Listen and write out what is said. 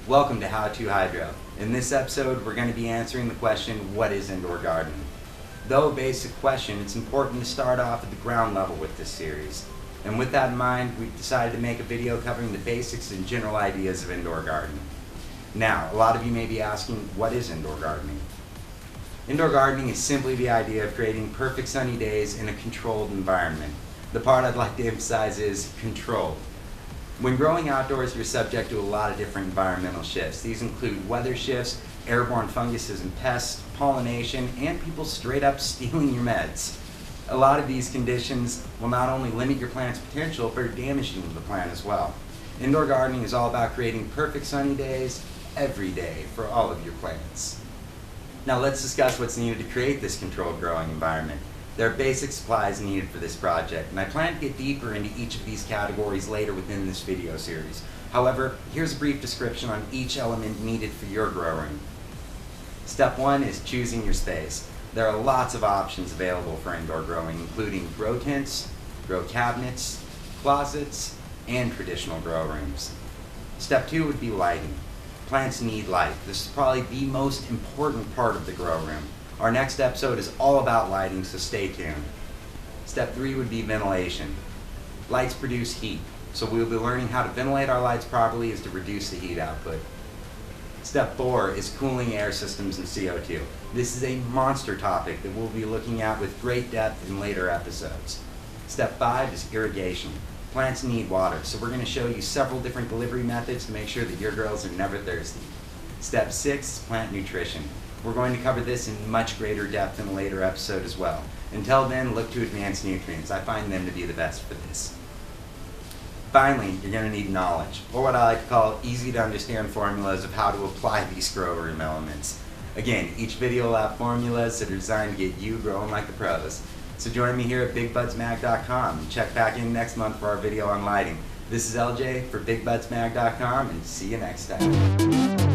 Welcome to How to Hydro. In this episode, we're going to be answering the question, what is indoor gardening? Though a basic question, it's important to start off at the ground level with this series. And with that in mind, we've decided to make a video covering the basics and general ideas of indoor gardening. Now, a lot of you may be asking, what is indoor gardening? Indoor gardening is simply the idea of creating perfect sunny days in a controlled environment. The part I'd like to emphasize is controlled. When growing outdoors, you're subject to a lot of different environmental shifts. These include weather shifts, airborne funguses and pests, pollination, and people straight up stealing your meds. A lot of these conditions will not only limit your plant's potential, but are damaging to the plant as well. Indoor gardening is all about creating perfect sunny days every day for all of your plants. Now let's discuss what's needed to create this controlled growing environment. There are basic supplies needed for this project, and I plan to get deeper into each of these categories later within this video series. However, here's a brief description on each element needed for your grow room. Step 1 is choosing your space. There are lots of options available for indoor growing, including grow tents, grow cabinets, closets, and traditional grow rooms. Step 2 would be lighting. Plants need light. This is probably the most important part of the grow room. Our next episode is all about lighting, so stay tuned. Step 3 would be ventilation. Lights produce heat, so we'll be learning how to ventilate our lights properly as to reduce the heat output. Step 4 is cooling air systems and CO2. This is a monster topic that we'll be looking at with great depth in later episodes. Step 5 is irrigation. Plants need water, so we're going to show you several different delivery methods to make sure that your girls are never thirsty. Step 6 is plant nutrition. We're going to cover this in much greater depth in a later episode as well. Until then, look to Advanced Nutrients. I find them to be the best for this. Finally, you're going to need knowledge, or what I like to call easy to understand formulas of how to apply these grow room elements. Again, each video will have formulas that are designed to get you growing like the pros. So join me here at BigBudsMag.com and check back in next month for our video on lighting. This is LJ for BigBudsMag.com, and see you next time.